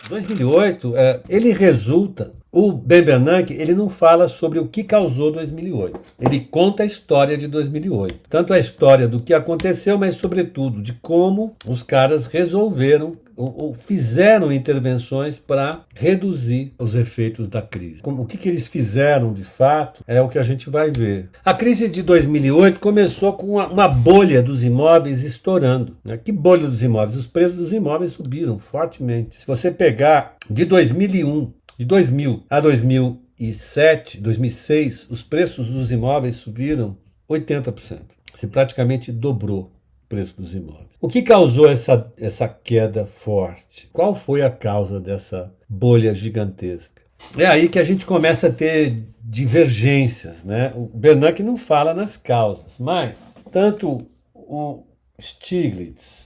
2008, ele resulta. O Ben Bernanke, ele não fala sobre o que causou 2008. Ele conta a história de 2008. Tanto a história do que aconteceu, mas sobretudo de como os caras resolveram ou fizeram intervenções para reduzir os efeitos da crise. O que eles fizeram de fato é o que a gente vai ver. A crise de 2008 começou com uma bolha dos imóveis estourando, né? Que bolha dos imóveis? Os preços dos imóveis subiram fortemente. Se você pegar de 2001, de 2000 a 2007, 2006, os preços dos imóveis subiram 80%. Se praticamente dobrou o preço dos imóveis. O que causou essa queda forte? Qual foi a causa dessa bolha gigantesca? É aí que a gente começa a ter divergências, né? O Bernanke não fala nas causas, mas tanto o Stiglitz,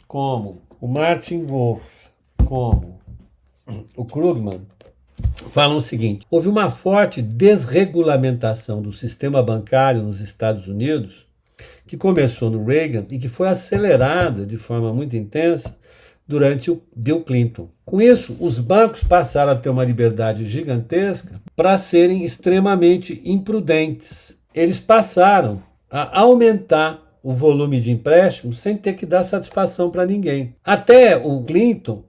como o Martin Wolf, como o Krugman, falam o seguinte: houve uma forte desregulamentação do sistema bancário nos Estados Unidos, que começou no Reagan e que foi acelerada de forma muito intensa durante o Bill Clinton. Com isso, os bancos passaram a ter uma liberdade gigantesca para serem extremamente imprudentes. Eles passaram a aumentar o volume de empréstimos sem ter que dar satisfação para ninguém. Até o Clinton,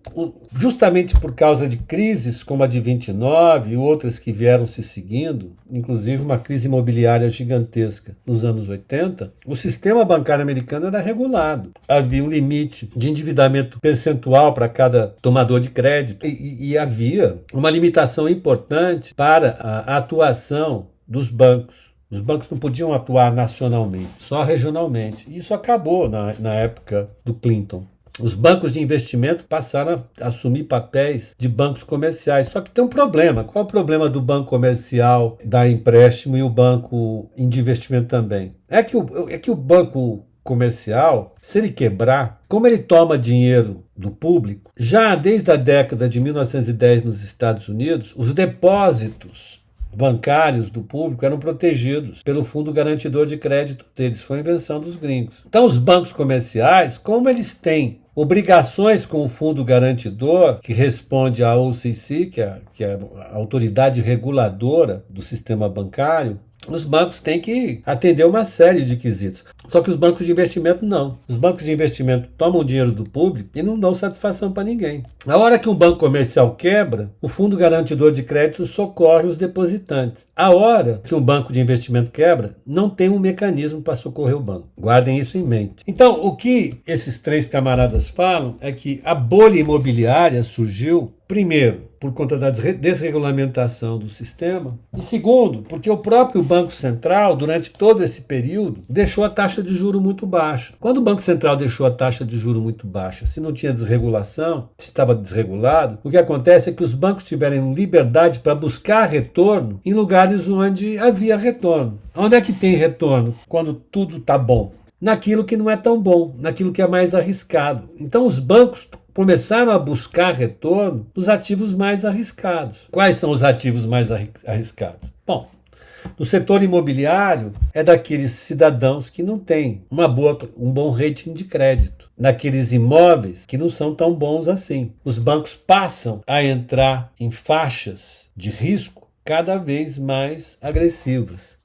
justamente por causa de crises como a de 29 e outras que vieram se seguindo, inclusive uma crise imobiliária gigantesca nos anos 80, o sistema bancário americano era regulado. Havia um limite de endividamento percentual para cada tomador de crédito e havia uma limitação importante para a atuação dos bancos. Os bancos não podiam atuar nacionalmente, só regionalmente. Isso acabou na época do Clinton. Os bancos de investimento passaram a assumir papéis de bancos comerciais. Só que tem um problema. Qual é o problema do banco comercial dar empréstimo e o banco de investimento também? É que o banco comercial, se ele quebrar, como ele toma dinheiro do público, já desde a década de 1910 nos Estados Unidos, os depósitos bancários do público eram protegidos pelo fundo garantidor de crédito deles. Foi a invenção dos gringos. Então, os bancos comerciais, como eles têm obrigações com o fundo garantidor, que responde à OCC, que é a autoridade reguladora do sistema bancário, os bancos têm que atender uma série de quesitos. Só que os bancos de investimento não. Os bancos de investimento tomam dinheiro do público e não dão satisfação para ninguém. Na hora que um banco comercial quebra, o fundo garantidor de crédito socorre os depositantes. A hora que um banco de investimento quebra, não tem um mecanismo para socorrer o banco. Guardem isso em mente. Então, o que esses três camaradas falam é que a bolha imobiliária surgiu, primeiro, por conta da desregulamentação do sistema, e segundo, porque o próprio Banco Central, durante todo esse período, deixou a taxa de juro muito baixa. Quando o Banco Central deixou a taxa de juro muito baixa, se não tinha desregulação, se estava desregulado, o que acontece é que os bancos tiveram liberdade para buscar retorno em lugares onde havia retorno. Onde é que tem retorno quando tudo está bom? Naquilo que não é tão bom, naquilo que é mais arriscado. Então os bancos começaram a buscar retorno nos ativos mais arriscados. Quais são os ativos mais arriscados? Bom, no setor imobiliário é daqueles cidadãos que não têm um bom rating de crédito, naqueles imóveis que não são tão bons assim. Os bancos passam a entrar em faixas de risco cada vez mais agressivas,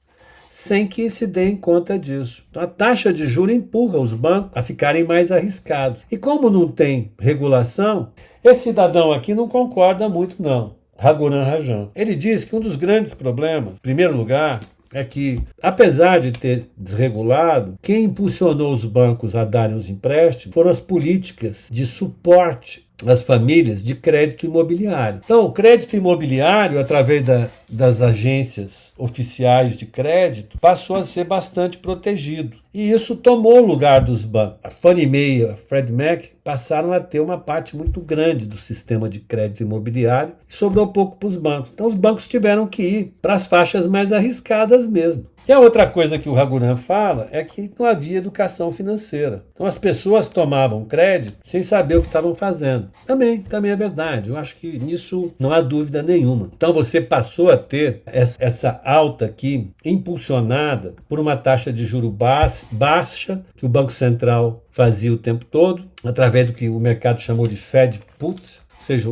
sem que se deem conta disso. Então, a taxa de juros empurra os bancos a ficarem mais arriscados. E como não tem regulação, esse cidadão aqui não concorda muito, não. Raghuram Rajan. Ele diz que um dos grandes problemas, em primeiro lugar, é que, apesar de ter desregulado, quem impulsionou os bancos a darem os empréstimos foram as políticas de suporte às famílias de crédito imobiliário. Então, o crédito imobiliário, através das agências oficiais de crédito, passou a ser bastante protegido. E isso tomou o lugar dos bancos. A Fannie Mae e a Freddie Mac passaram a ter uma parte muito grande do sistema de crédito imobiliário e sobrou pouco para os bancos. Então, os bancos tiveram que ir para as faixas mais arriscadas mesmo. E a outra coisa que o Raghuram fala é que não havia educação financeira. Então as pessoas tomavam crédito sem saber o que estavam fazendo. Também é verdade. Eu acho que nisso não há dúvida nenhuma. Então você passou a ter essa alta aqui impulsionada por uma taxa de juros baixa que o Banco Central fazia o tempo todo, através do que o mercado chamou de Fed Put, ou seja,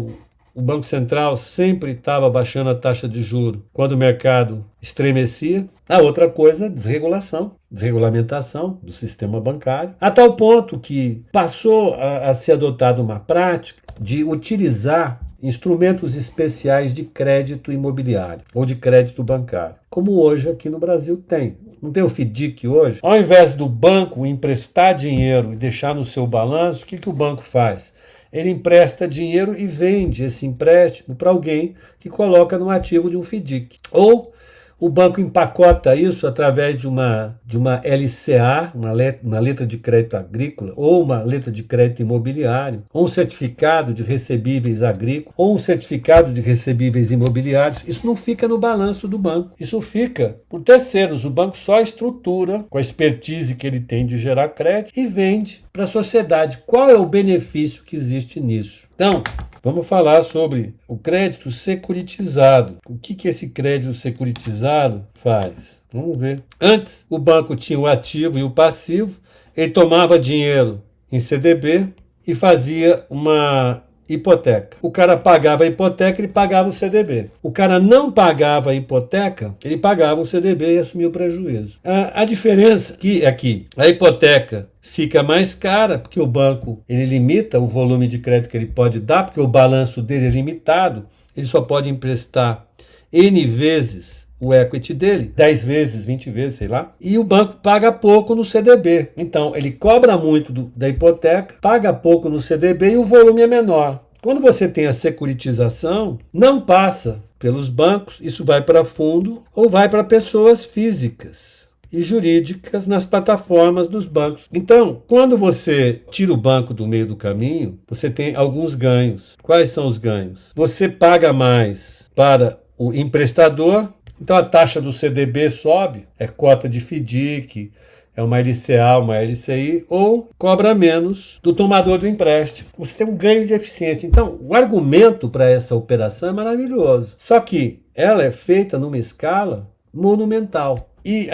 o Banco Central sempre estava baixando a taxa de juros quando o mercado estremecia. A outra coisa, desregulamentação do sistema bancário, a tal ponto que passou a ser adotada uma prática de utilizar instrumentos especiais de crédito imobiliário ou de crédito bancário, como hoje aqui no Brasil tem. Não tem o FDIC hoje? Ao invés do banco emprestar dinheiro e deixar no seu balanço, o que o banco faz? Ele empresta dinheiro e vende esse empréstimo para alguém que coloca no ativo de um FDIC. Ou o banco empacota isso através de uma LCA, uma letra de crédito agrícola, ou uma letra de crédito imobiliário, ou um certificado de recebíveis agrícolas, ou um certificado de recebíveis imobiliários. Isso não fica no balanço do banco. Isso fica por terceiros. O banco só estrutura, com a expertise que ele tem de gerar crédito, e vende para a sociedade. Qual é o benefício que existe nisso? Então, vamos falar sobre o crédito securitizado. O que esse crédito securitizado faz? Vamos ver. Antes, o banco tinha o ativo e o passivo. Ele tomava dinheiro em CDB e fazia uma hipoteca. O cara pagava a hipoteca, ele pagava o CDB. O cara não pagava a hipoteca, ele pagava o CDB e assumia o prejuízo. A diferença é que a hipoteca fica mais cara, porque o banco ele limita o volume de crédito que ele pode dar, porque o balanço dele é limitado, ele só pode emprestar N vezes o equity dele, 10 vezes, 20 vezes, sei lá, e o banco paga pouco no CDB. Então, ele cobra muito da hipoteca, paga pouco no CDB e o volume é menor. Quando você tem a securitização, não passa pelos bancos, isso vai para fundo ou vai para pessoas físicas e jurídicas nas plataformas dos bancos. Então, quando você tira o banco do meio do caminho, você tem alguns ganhos. Quais são os ganhos? Você paga mais para o emprestador, então a taxa do CDB sobe, é cota de FDIC, é uma LCA, uma LCI, ou cobra menos do tomador do empréstimo. Você tem um ganho de eficiência. Então, o argumento para essa operação é maravilhoso. Só que ela é feita numa escala monumental. E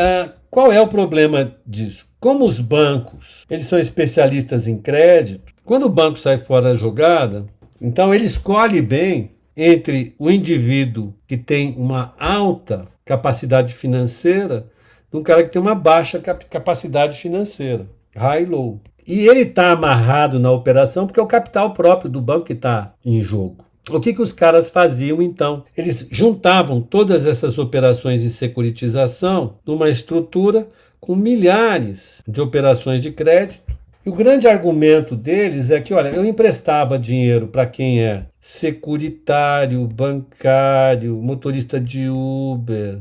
qual é o problema disso? Como os bancos eles são especialistas em crédito, quando o banco sai fora da jogada, então ele escolhe bem entre o indivíduo que tem uma alta capacidade financeira de um cara que tem uma baixa capacidade financeira, high e low. E ele está amarrado na operação porque é o capital próprio do banco que está em jogo. O que os caras faziam então? Eles juntavam todas essas operações de securitização numa estrutura com milhares de operações de crédito. E o grande argumento deles é que, olha, eu emprestava dinheiro para quem é securitário, bancário, motorista de Uber,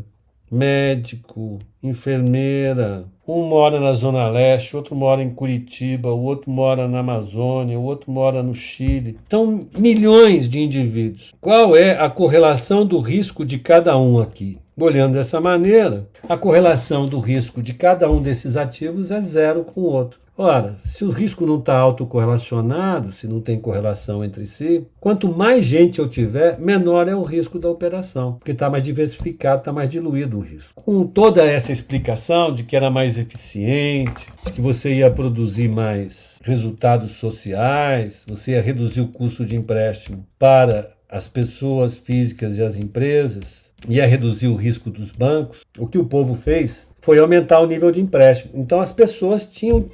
médico, enfermeira. Um mora na Zona Leste, outro mora em Curitiba, o outro mora na Amazônia, o outro mora no Chile. São milhões de indivíduos. Qual é a correlação do risco de cada um aqui? Olhando dessa maneira, a correlação do risco de cada um desses ativos é zero com o outro. Ora, se o risco não está autocorrelacionado, se não tem correlação entre si, quanto mais gente eu tiver, menor é o risco da operação, porque está mais diversificado, está mais diluído o risco. Com toda essa explicação de que era mais eficiente, de que você ia produzir mais resultados sociais, você ia reduzir o custo de empréstimo para as pessoas físicas e as empresas, ia reduzir o risco dos bancos, o que o povo fez foi aumentar o nível de empréstimo. Então as pessoas tinham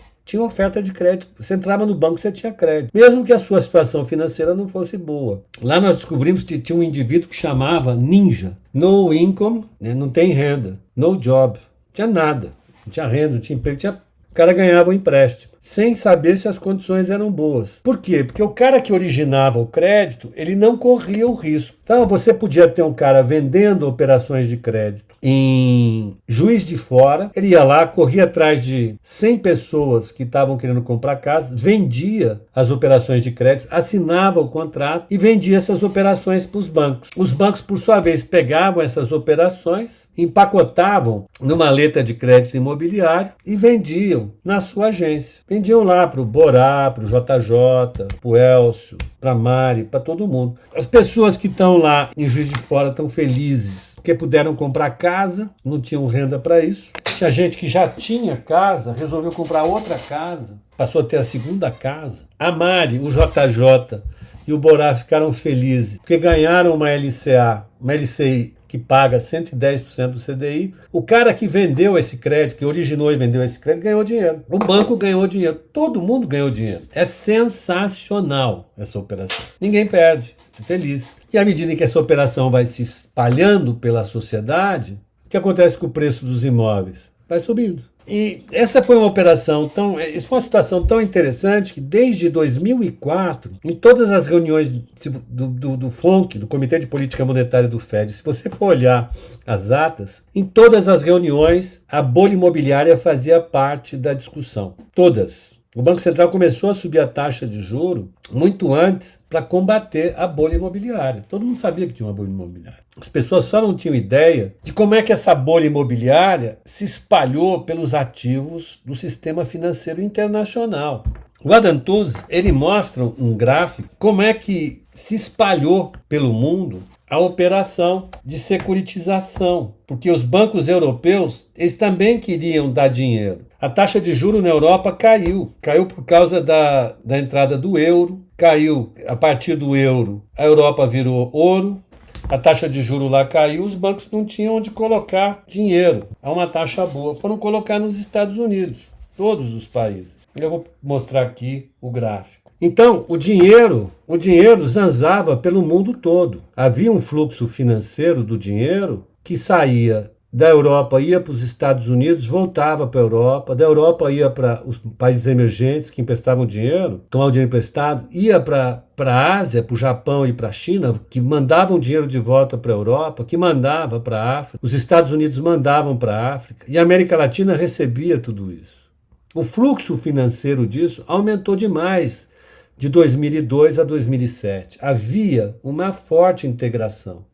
oferta de crédito. Você entrava no banco, você tinha crédito. Mesmo que a sua situação financeira não fosse boa. Lá nós descobrimos que tinha um indivíduo que chamava Ninja. No income, né, não tem renda. No job. Não tinha nada. Não tinha renda, não tinha emprego. O cara ganhava um empréstimo, sem saber se as condições eram boas. Por quê? Porque o cara que originava o crédito, ele não corria o risco. Então você podia ter um cara vendendo operações de crédito em Juiz de Fora, ele ia lá, corria atrás de 100 pessoas que estavam querendo comprar casa, vendia as operações de crédito, assinava o contrato e vendia essas operações para os bancos. Os bancos, por sua vez, pegavam essas operações, empacotavam numa letra de crédito imobiliário e vendiam na sua agência. Vendiam lá para o Borá, para o JJ, para o Elcio, para a Mari, para todo mundo. As pessoas que estão lá em Juiz de Fora estão felizes porque puderam comprar casa, não tinham renda para isso. Tinha gente que já tinha casa, resolveu comprar outra casa, passou a ter a segunda casa. A Mari, o JJ e o Borá ficaram felizes, porque ganharam uma LCI que paga 110% do CDI. O cara que vendeu esse crédito, que originou e vendeu esse crédito, ganhou dinheiro. O banco ganhou dinheiro. Todo mundo ganhou dinheiro. É sensacional essa operação. Ninguém perde. Feliz. E à medida que essa operação vai se espalhando pela sociedade, o que acontece com o preço dos imóveis? Vai subindo. E essa foi uma operação isso foi uma situação tão interessante que desde 2004, em todas as reuniões do FONC, do Comitê de Política Monetária do FED, se você for olhar as atas, em todas as reuniões a bolha imobiliária fazia parte da discussão. Todas. O Banco Central começou a subir a taxa de juro muito antes para combater a bolha imobiliária. Todo mundo sabia que tinha uma bolha imobiliária. As pessoas só não tinham ideia de como é que essa bolha imobiliária se espalhou pelos ativos do sistema financeiro internacional. O Adam Tooze, ele mostra um gráfico como é que se espalhou pelo mundo a operação de securitização, porque os bancos europeus, eles também queriam dar dinheiro. A taxa de juros na Europa caiu por causa da entrada do euro, caiu a partir do euro, a Europa virou ouro, a taxa de juros lá caiu, os bancos não tinham onde colocar dinheiro a uma taxa boa, foram colocar nos Estados Unidos, todos os países. Eu vou mostrar aqui o gráfico. Então, o dinheiro zanzava pelo mundo todo. Havia um fluxo financeiro do dinheiro que saía da Europa, ia para os Estados Unidos, voltava para a Europa, da Europa ia para os países emergentes que emprestavam dinheiro, tomavam dinheiro emprestado, ia para a Ásia, para o Japão e para a China, que mandavam dinheiro de volta para a Europa, que mandava para a África, os Estados Unidos mandavam para a África, e a América Latina recebia tudo isso. O fluxo financeiro disso aumentou demais de 2002 a 2007. Havia uma forte integração.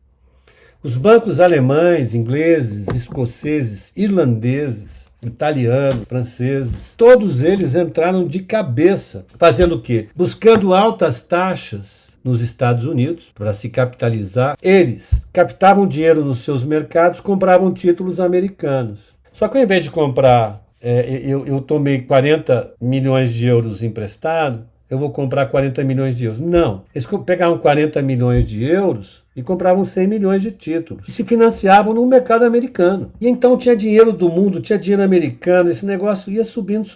Os bancos alemães, ingleses, escoceses, irlandeses, italianos, franceses, todos eles entraram de cabeça, fazendo o quê? Buscando altas taxas nos Estados Unidos para se capitalizar. Eles captavam dinheiro nos seus mercados, compravam títulos americanos. Só que ao invés de comprar, eu tomei 40 milhões de euros emprestado, eu vou comprar 40 milhões de euros. Não. Eles pegavam 40 milhões de euros e compravam 100 milhões de títulos. E se financiavam no mercado americano. E então tinha dinheiro do mundo, tinha dinheiro americano, esse negócio ia subindo.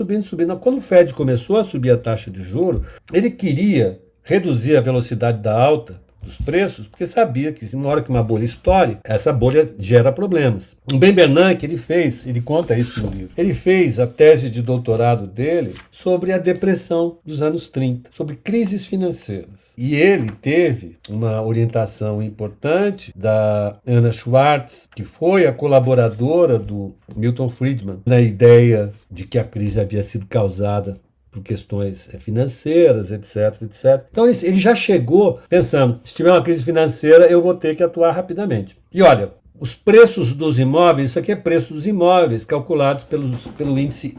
Quando o Fed começou a subir a taxa de juros, ele queria reduzir a velocidade da alta dos preços, porque sabia que na hora que uma bolha estoure, essa bolha gera problemas. O Ben Bernanke, ele conta isso no livro, ele fez a tese de doutorado dele sobre a depressão dos anos 30, sobre crises financeiras. E ele teve uma orientação importante da Anna Schwartz, que foi a colaboradora do Milton Friedman, na ideia de que a crise havia sido causada por questões financeiras, etc. Então ele já chegou pensando, se tiver uma crise financeira, eu vou ter que atuar rapidamente. E olha, os preços dos imóveis, isso aqui é preço dos imóveis, calculados pelo índice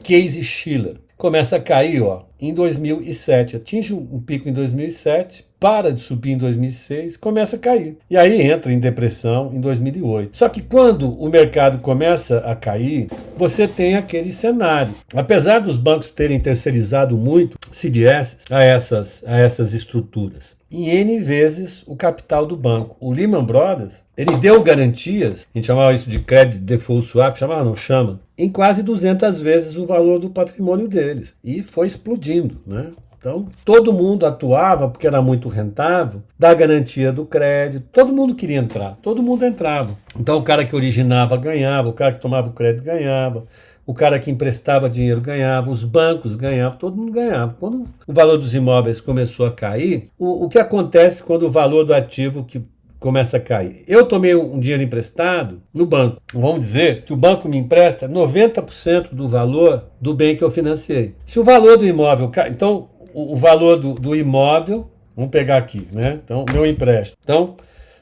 Case-Shiller. Começa a cair em 2007, atinge um pico em 2007, para de subir em 2006, começa a cair. E aí entra em depressão em 2008. Só que quando o mercado começa a cair, você tem aquele cenário. Apesar dos bancos terem terceirizado muito CDS a essas estruturas, em N vezes o capital do banco. O Lehman Brothers, ele deu garantias, a gente chamava isso de credit default swap, chama, em quase 200 vezes o valor do patrimônio deles. E foi explodindo, né? Então, todo mundo atuava porque era muito rentável, da garantia do crédito, todo mundo queria entrar, todo mundo entrava. Então, o cara que originava ganhava, o cara que tomava o crédito ganhava, o cara que emprestava dinheiro ganhava, os bancos ganhavam, todo mundo ganhava. Quando o valor dos imóveis começou a cair, o que acontece quando o valor do ativo que começa a cair? Eu tomei um dinheiro emprestado no banco. Vamos dizer que o banco me empresta 90% do valor do bem que eu financiei. Se o valor do imóvel cai, então o valor do imóvel, vamos pegar aqui, né? Então, meu empréstimo. Então,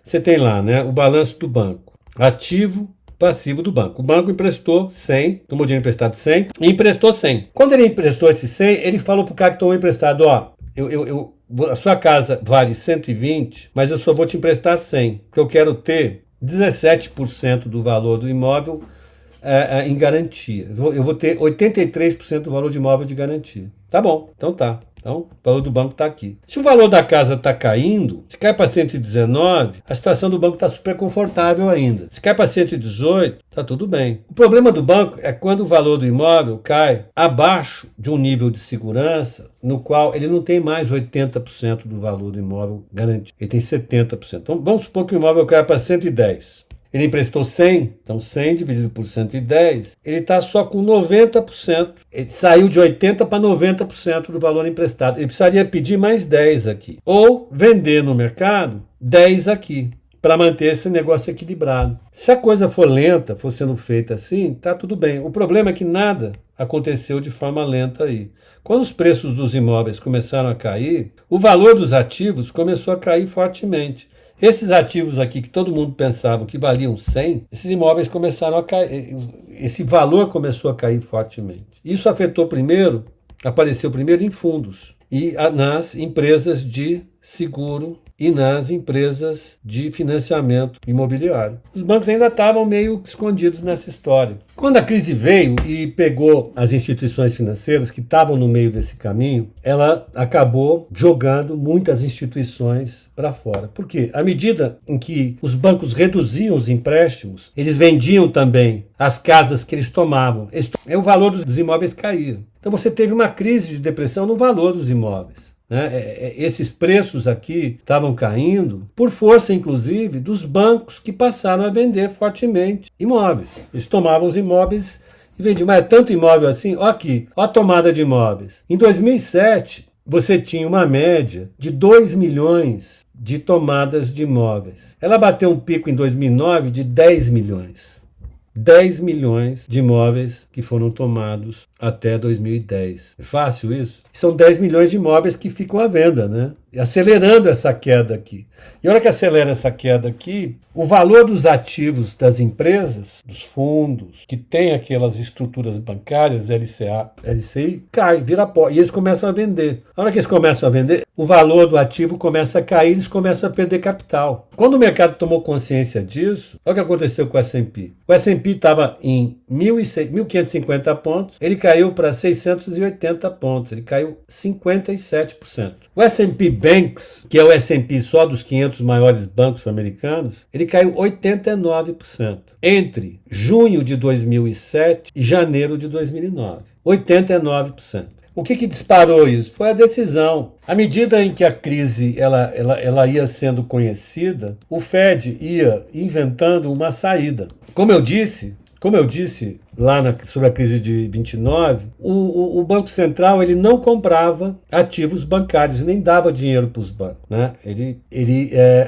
você tem lá, né, o balanço do banco, ativo, passivo do banco. O banco emprestou 100, tomou dinheiro emprestado 100 e emprestou 100. Quando ele emprestou esse 100, ele falou pro cara que tomou emprestado, a sua casa vale 120, mas eu só vou te emprestar 100, porque eu quero ter 17% do valor do imóvel em garantia. Eu vou ter 83% do valor de imóvel de garantia. Tá bom, então tá. Então, o valor do banco está aqui. Se o valor da casa está caindo, se cai para 119, a situação do banco está super confortável ainda. Se cai para 118, está tudo bem. O problema do banco é quando o valor do imóvel cai abaixo de um nível de segurança no qual ele não tem mais 80% do valor do imóvel garantido. Ele tem 70%. Então, vamos supor que o imóvel caia para 110. Ele emprestou 100, então 100 dividido por 110, ele está só com 90%. Ele saiu de 80% para 90% do valor emprestado. Ele precisaria pedir mais 10 aqui. Ou vender no mercado 10 aqui, para manter esse negócio equilibrado. Se a coisa for lenta, for sendo feita assim, tá tudo bem. O problema é que nada aconteceu de forma lenta aí. Quando os preços dos imóveis começaram a cair, o valor dos ativos começou a cair fortemente. Esses ativos aqui que todo mundo pensava que valiam 100, esses imóveis começaram a cair, esse valor começou a cair fortemente. Isso apareceu primeiro em fundos e nas empresas de seguro e nas empresas de financiamento imobiliário. Os bancos ainda estavam meio escondidos nessa história. Quando a crise veio e pegou as instituições financeiras que estavam no meio desse caminho, ela acabou jogando muitas instituições para fora. Por quê? À medida em que os bancos reduziam os empréstimos, eles vendiam também as casas que eles tomavam. O valor dos imóveis caía. Então você teve uma crise de depressão no valor dos imóveis. Esses preços aqui estavam caindo por força, inclusive, dos bancos que passaram a vender fortemente imóveis. Eles tomavam os imóveis e vendiam. Mas é tanto imóvel assim? Ó aqui, ó a tomada de imóveis. Em 2007, você tinha uma média de 2 milhões de tomadas de imóveis. Ela bateu um pico em 2009 de 10 milhões. 10 milhões de imóveis que foram tomados até 2010. É fácil isso? São 10 milhões de imóveis que ficam à venda, né? Acelerando essa queda aqui. E a hora que acelera essa queda aqui, o valor dos ativos das empresas, dos fundos, que tem aquelas estruturas bancárias, LCA, LCI, cai, vira pó. E eles começam a vender. A hora que eles começam a vender, o valor do ativo começa a cair, eles começam a perder capital. Quando o mercado tomou consciência disso, olha o que aconteceu com o S&P. O S&P estava em 1.550 pontos, ele caiu para 680 pontos, ele caiu 57%. O S&P Banks, que é o S&P só dos 500 maiores bancos americanos, ele caiu 89% entre junho de 2007 e janeiro de 2009. 89%. O que disparou isso? Foi a decisão. À medida em que a crise ela ia sendo conhecida, o Fed ia inventando uma saída. Como eu disse lá sobre a crise de 29, o Banco Central ele não comprava ativos bancários, nem dava dinheiro para os bancos. Né?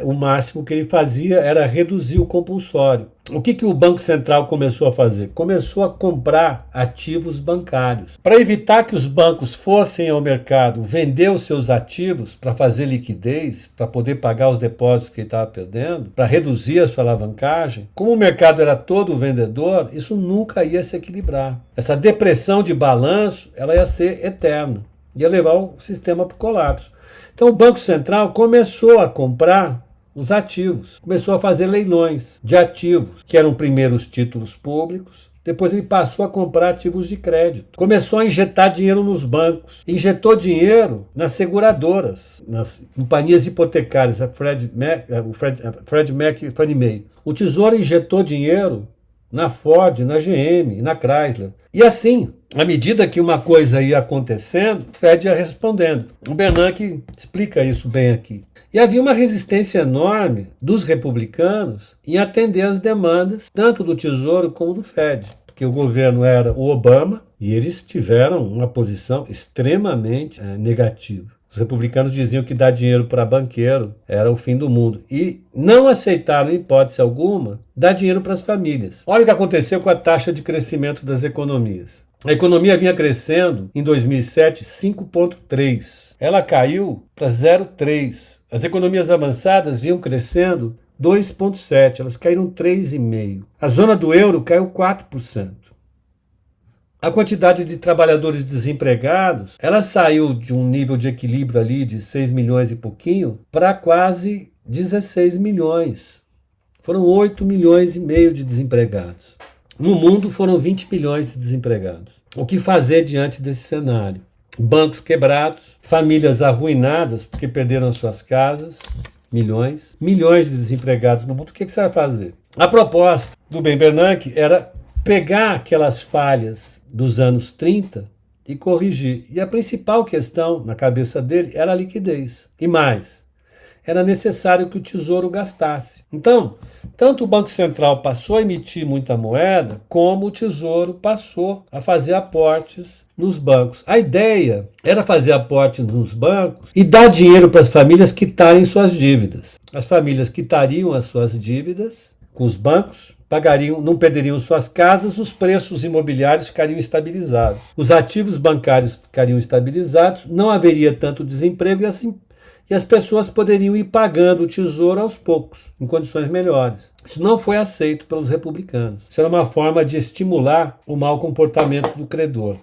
O máximo que ele fazia era reduzir o compulsório. O que o Banco Central começou a fazer? Começou a comprar ativos bancários. Para evitar que os bancos fossem ao mercado vender os seus ativos para fazer liquidez, para poder pagar os depósitos que ele estava perdendo, para reduzir a sua alavancagem, como o mercado era todo vendedor, isso nunca ia se equilibrar. Essa depressão de balanço ela ia ser eterna, ia levar o sistema para o colapso. Então o Banco Central começou a comprar os ativos, começou a fazer leilões de ativos, que eram primeiro os títulos públicos, depois ele passou a comprar ativos de crédito, começou a injetar dinheiro nos bancos, injetou dinheiro nas seguradoras, nas companhias hipotecárias, a Freddie Mac e Fannie Mae. O Tesouro injetou dinheiro na Ford, na GM, na Chrysler. E assim, à medida que uma coisa ia acontecendo, o Fed ia respondendo. O Bernanke explica isso bem aqui. E havia uma resistência enorme dos republicanos em atender as demandas, tanto do Tesouro como do Fed. Porque o governo era o Obama e eles tiveram uma posição extremamente negativa. Os republicanos diziam que dar dinheiro para banqueiro era o fim do mundo. E não aceitaram, em hipótese alguma, dar dinheiro para as famílias. Olha o que aconteceu com a taxa de crescimento das economias. A economia vinha crescendo em 2007 5,3. Ela caiu para 0,3. As economias avançadas vinham crescendo 2,7. Elas caíram 3,5. A zona do euro caiu 4%. A quantidade de trabalhadores desempregados, ela saiu de um nível de equilíbrio ali de 6 milhões e pouquinho para quase 16 milhões. Foram 8 milhões e meio de desempregados. No mundo foram 20 milhões de desempregados. O que fazer diante desse cenário? Bancos quebrados, famílias arruinadas porque perderam suas casas, milhões de desempregados no mundo. O que você vai fazer? A proposta do Ben Bernanke era pegar aquelas falhas dos anos 30 e corrigir. E a principal questão na cabeça dele era a liquidez. E mais, era necessário que o Tesouro gastasse. Então, tanto o Banco Central passou a emitir muita moeda, como o Tesouro passou a fazer aportes nos bancos. A ideia era fazer aportes nos bancos e dar dinheiro para as famílias quitarem suas dívidas. As famílias quitariam as suas dívidas com os bancos, pagariam, não perderiam suas casas, os preços imobiliários ficariam estabilizados. Os ativos bancários ficariam estabilizados, não haveria tanto desemprego e as pessoas poderiam ir pagando o Tesouro aos poucos, em condições melhores. Isso não foi aceito pelos republicanos. Isso era uma forma de estimular o mau comportamento do credor.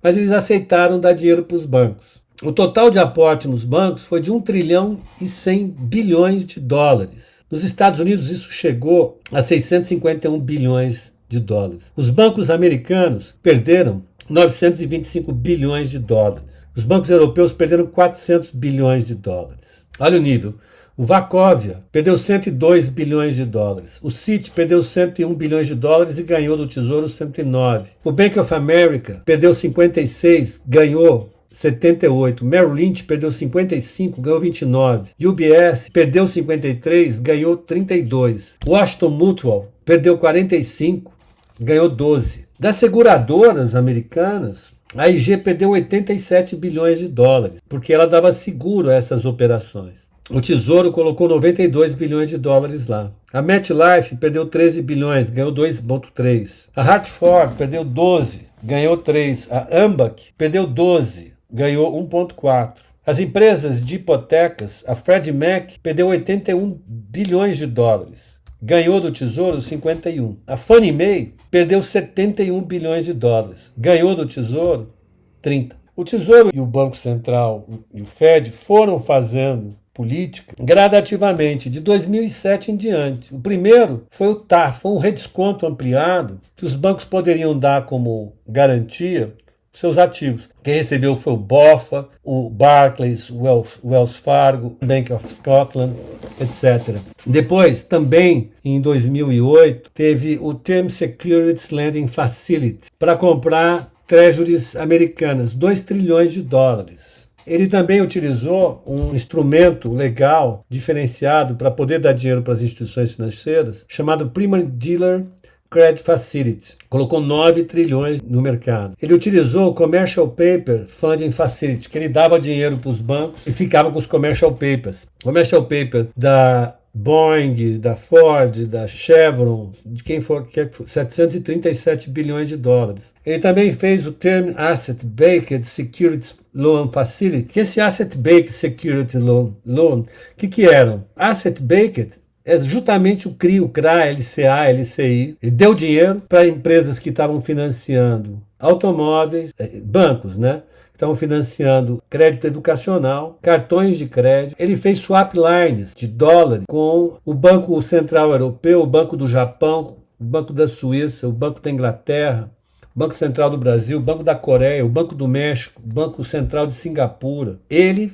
Mas eles aceitaram dar dinheiro para os bancos. O total de aporte nos bancos foi de 1 trilhão e 100 bilhões de dólares. Nos Estados Unidos isso chegou a 651 bilhões de dólares. Os bancos americanos perderam 925 bilhões de dólares. Os bancos europeus perderam 400 bilhões de dólares. Olha o nível. O Wachovia perdeu 102 bilhões de dólares. O Citi perdeu 101 bilhões de dólares e ganhou do Tesouro 109. O Bank of America perdeu 56, ganhou 78. Merrill Lynch perdeu 55, ganhou 29. UBS perdeu 53, ganhou 32. Washington Mutual perdeu 45, ganhou 12. Das seguradoras americanas, a IG perdeu 87 bilhões de dólares, porque ela dava seguro a essas operações. O Tesouro colocou 92 bilhões de dólares lá. A MetLife perdeu 13 bilhões, ganhou 2,3. A Hartford perdeu 12, ganhou 3. A Ambac perdeu 12, ganhou 1,4. As empresas de hipotecas, a Freddie Mac perdeu 81 bilhões de dólares. Ganhou do Tesouro 51. A Fannie Mae perdeu 71 bilhões de dólares. Ganhou do Tesouro 30. O Tesouro e o Banco Central e o Fed foram fazendo política gradativamente, de 2007 em diante. O primeiro foi o TAF, foi um redesconto ampliado que os bancos poderiam dar como garantia seus ativos. Quem recebeu foi o BOFA, o Barclays, o Wells Fargo, Bank of Scotland, etc. Depois, também em 2008, teve o Term Securities Lending Facility para comprar treasuries americanas, 2 trilhões de dólares. Ele também utilizou um instrumento legal diferenciado para poder dar dinheiro para as instituições financeiras, chamado Primary Dealer Credit Facility. Colocou 9 trilhões no mercado. Ele utilizou o Commercial Paper Funding Facility, que ele dava dinheiro para os bancos e ficava com os Commercial Papers. Commercial Paper da Boeing, da Ford, da Chevron, de quem for, 737 bilhões de dólares. Ele também fez o Term Asset Based Securities Loan Facility. Que esse Asset Based Security Loan, que eram? Asset Based é justamente o CRI, o CRA, LCA, LCI. Ele deu dinheiro para empresas que estavam financiando automóveis, bancos, né? Estavam financiando crédito educacional, cartões de crédito. Ele fez swap lines de dólar com o Banco Central Europeu, o Banco do Japão, o Banco da Suíça, o Banco da Inglaterra, o Banco Central do Brasil, o Banco da Coreia, o Banco do México, o Banco Central de Singapura. Ele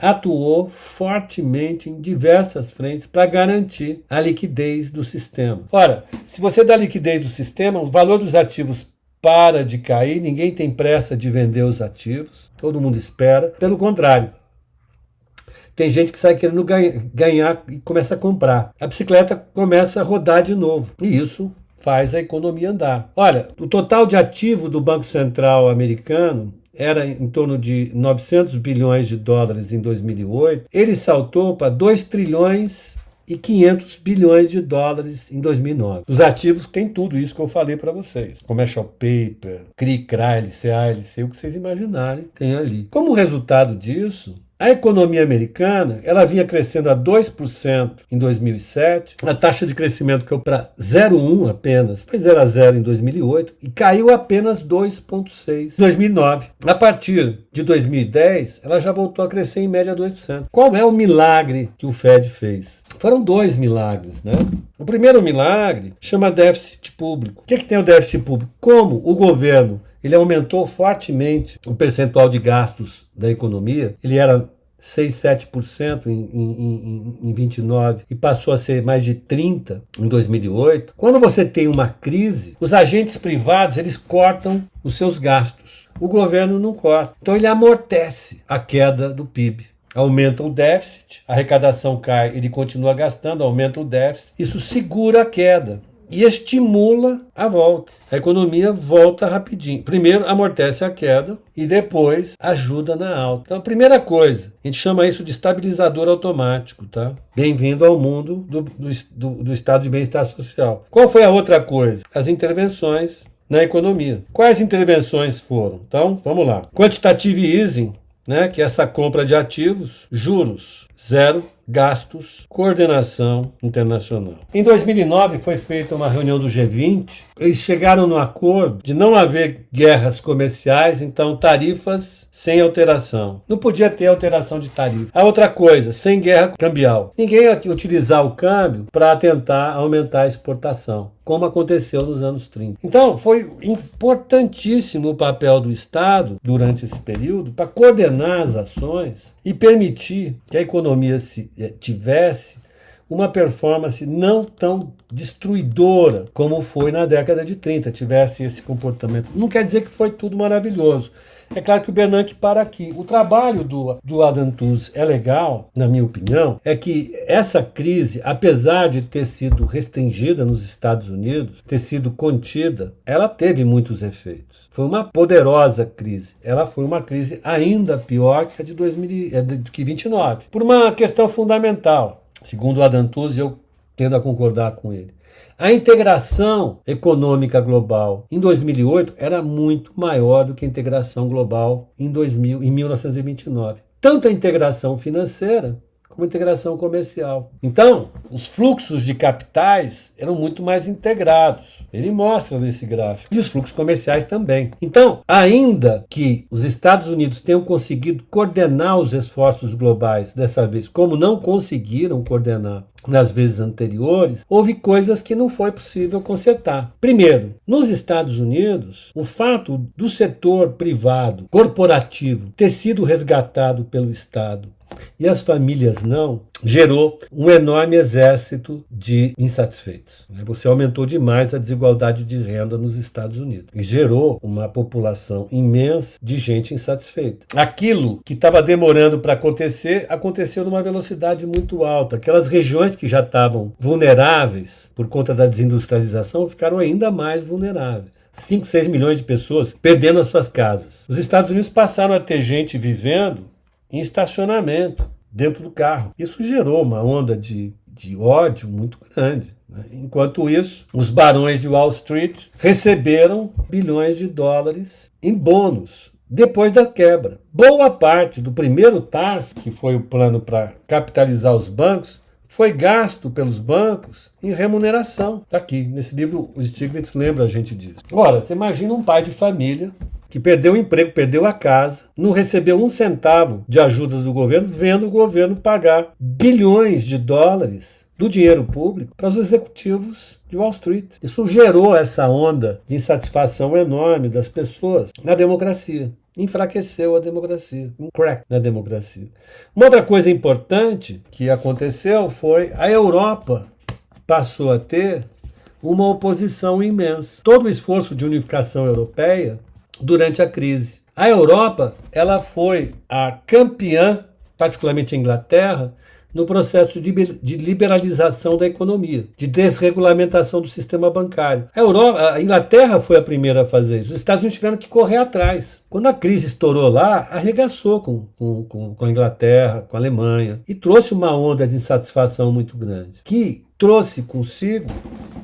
atuou fortemente em diversas frentes para garantir a liquidez do sistema. Ora, se você dá liquidez do sistema, o valor dos ativos para de cair, ninguém tem pressa de vender os ativos, todo mundo espera. Pelo contrário, tem gente que sai querendo ganhar e começa a comprar. A bicicleta começa a rodar de novo, e isso faz a economia andar. Olha, o total de ativo do Banco Central americano era em torno de 900 bilhões de dólares em 2008, ele saltou para 2 trilhões e 500 bilhões de dólares em 2009. Os ativos têm tudo isso que eu falei para vocês. Commercial Paper, CRI, CRA, LCA, LC, o que vocês imaginarem, tem ali. Como resultado disso, A economia americana, ela vinha crescendo a 2% em 2007, a taxa de crescimento caiu para 0,1 apenas, foi 0 a 0 em 2008 e caiu apenas 2,6 em 2009. A partir de 2010, ela já voltou a crescer em média 2%. Qual é o milagre que o Fed fez? Foram dois milagres, né? O primeiro milagre chama déficit público. O que tem o déficit público? Como o governo ele aumentou fortemente o percentual de gastos da economia, ele era 6, 7% em 29 e passou a ser mais de 30% em 2008. Quando você tem uma crise, os agentes privados eles cortam os seus gastos. O governo não corta. Então ele amortece a queda do PIB. Aumenta o déficit, a arrecadação cai, ele continua gastando, aumenta o déficit. Isso segura a queda e estimula a volta. A economia volta rapidinho. Primeiro amortece a queda e depois ajuda na alta. Então, a primeira coisa, a gente chama isso de estabilizador automático, tá? Bem-vindo ao mundo do estado de bem-estar social. Qual foi a outra coisa? As intervenções na economia. Quais intervenções foram? Então, vamos lá. Quantitative easing, né, que é essa compra de ativos, juros zero, gastos, coordenação internacional. Em 2009 foi feita uma reunião do G20, eles chegaram no acordo de não haver guerras comerciais, então tarifas sem alteração. Não podia ter alteração de tarifa. A outra coisa, sem guerra cambial. Ninguém ia utilizar o câmbio para tentar aumentar a exportação, como aconteceu nos anos 30. Então, foi importantíssimo o papel do Estado durante esse período para coordenar as ações e permitir que a economia tivesse uma performance não tão destruidora como foi na década de 30, tivesse esse comportamento. Não quer dizer que foi tudo maravilhoso. É claro que o Bernanke para aqui. O trabalho do Adam Tooze é legal, na minha opinião, é que essa crise, apesar de ter sido restringida nos Estados Unidos, ter sido contida, ela teve muitos efeitos. Foi uma poderosa crise. Ela foi uma crise ainda pior que a de 29. Por uma questão fundamental, segundo o Adam Tooze, eu tendo a concordar com ele. A integração econômica global em 2008 era muito maior do que a integração global em 1929. Tanto a integração financeira como a integração comercial. Então, os fluxos de capitais eram muito mais integrados. Ele mostra nesse gráfico. E os fluxos comerciais também. Então, ainda que os Estados Unidos tenham conseguido coordenar os esforços globais dessa vez, como não conseguiram coordenar nas vezes anteriores, houve coisas que não foi possível consertar. Primeiro, nos Estados Unidos, o fato do setor privado, corporativo, ter sido resgatado pelo Estado e as famílias não, gerou um enorme exército de insatisfeitos. Você aumentou demais a desigualdade de renda nos Estados Unidos e gerou uma população imensa de gente insatisfeita. Aquilo que estava demorando para acontecer, aconteceu numa velocidade muito alta. Aquelas regiões que já estavam vulneráveis por conta da desindustrialização ficaram ainda mais vulneráveis. 5, 6 milhões de pessoas perdendo as suas casas. Os Estados Unidos passaram a ter gente vivendo em estacionamento, dentro do carro. Isso gerou uma onda de ódio muito grande. Enquanto isso, os barões de Wall Street receberam bilhões de dólares em bônus depois da quebra. Boa parte do primeiro TARF, que foi o plano para capitalizar os bancos, foi gasto pelos bancos em remuneração. Está aqui, nesse livro, o Stiglitz lembra a gente disso. Ora, você imagina um pai de família que perdeu o emprego, perdeu a casa, não recebeu um centavo de ajuda do governo, vendo o governo pagar bilhões de dólares do dinheiro público para os executivos de Wall Street. Isso gerou essa onda de insatisfação enorme das pessoas na democracia. Enfraqueceu a democracia, um crack na democracia. Uma outra coisa importante que aconteceu foi a Europa passou a ter uma oposição imensa. Todo o esforço de unificação europeia durante a crise. A Europa, ela foi a campeã, particularmente a Inglaterra, no processo de liberalização da economia, de desregulamentação do sistema bancário. A Inglaterra foi a primeira a fazer isso. Os Estados Unidos tiveram que correr atrás. Quando a crise estourou lá, arregaçou com a Inglaterra, com a Alemanha, e trouxe uma onda de insatisfação muito grande, que trouxe consigo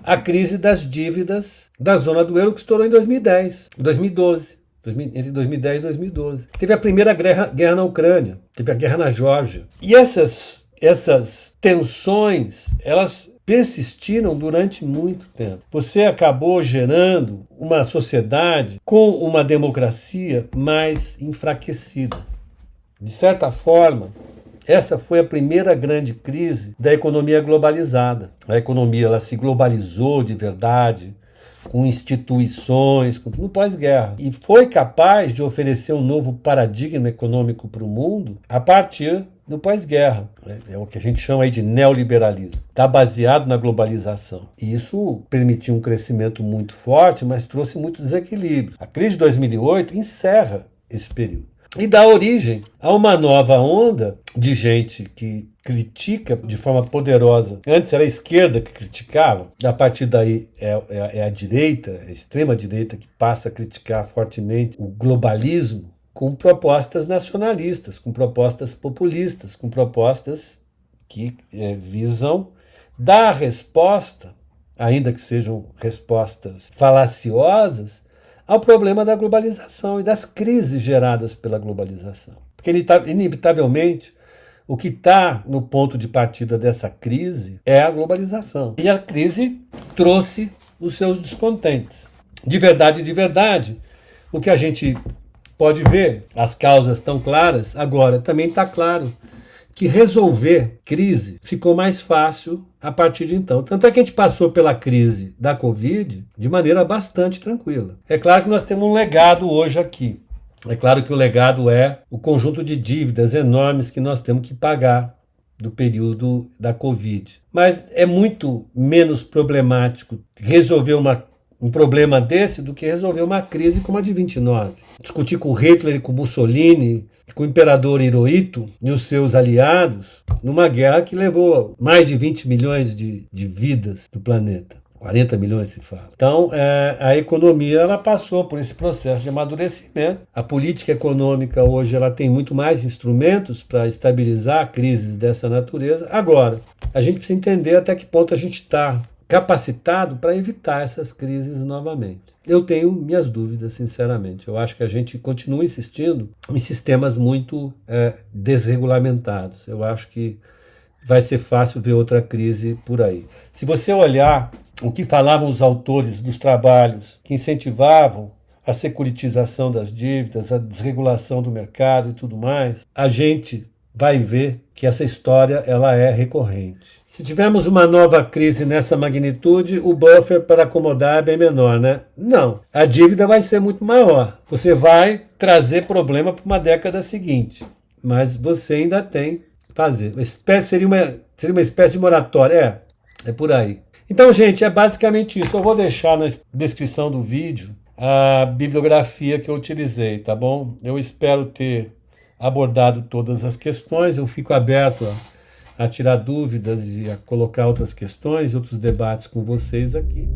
a crise das dívidas da zona do euro que estourou em 2010, 2012. entre 2010 e 2012. Teve a primeira guerra na Ucrânia, teve a guerra na Geórgia. E essas tensões, elas persistiram durante muito tempo. Você acabou gerando uma sociedade com uma democracia mais enfraquecida. De certa forma, essa foi a primeira grande crise da economia globalizada. A economia ela se globalizou de verdade, com instituições, no pós-guerra. E foi capaz de oferecer um novo paradigma econômico para o mundo a partir do pós-guerra. É o que a gente chama aí de neoliberalismo. Está baseado na globalização. E isso permitiu um crescimento muito forte, mas trouxe muito desequilíbrio. A crise de 2008 encerra esse período. E dá origem a uma nova onda de gente que critica de forma poderosa. Antes era a esquerda que criticava, a partir daí é a direita, a extrema-direita, que passa a criticar fortemente o globalismo com propostas nacionalistas, com propostas populistas, com propostas que visam dar resposta, ainda que sejam respostas falaciosas, ao problema da globalização e das crises geradas pela globalização. Porque, inevitavelmente, o que está no ponto de partida dessa crise é a globalização. E a crise trouxe os seus descontentes. De verdade, o que a gente pode ver, as causas estão claras, agora também está claro que resolver crise ficou mais fácil a partir de então. Tanto é que a gente passou pela crise da Covid de maneira bastante tranquila. É claro que nós temos um legado hoje aqui. É claro que o legado é o conjunto de dívidas enormes que nós temos que pagar do período da Covid. Mas é muito menos problemático resolver um problema desse do que resolver uma crise como a de 29. Discutir com Hitler e com Mussolini, com o imperador Hirohito e os seus aliados, numa guerra que levou mais de 20 milhões de vidas do planeta. 40 milhões se fala. Então, a economia ela passou por esse processo de amadurecimento. A política econômica hoje ela tem muito mais instrumentos para estabilizar crises dessa natureza. Agora, a gente precisa entender até que ponto a gente está capacitado para evitar essas crises novamente. Eu tenho minhas dúvidas, sinceramente. Eu acho que a gente continua insistindo em sistemas muito desregulamentados. Eu acho que vai ser fácil ver outra crise por aí. Se você olhar o que falavam os autores dos trabalhos que incentivavam a securitização das dívidas, a desregulação do mercado e tudo mais, a gente vai ver que essa história ela é recorrente. Se tivermos uma nova crise nessa magnitude, o buffer para acomodar é bem menor, né? Não, a dívida vai ser muito maior. Você vai trazer problema para uma década seguinte, mas você ainda tem que fazer. Seria uma espécie de moratória, é por aí. Então, gente, é basicamente isso. Eu vou deixar na descrição do vídeo a bibliografia que eu utilizei, tá bom? Eu espero ter abordado todas as questões, eu fico aberto a tirar dúvidas e a colocar outras questões, outros debates com vocês aqui.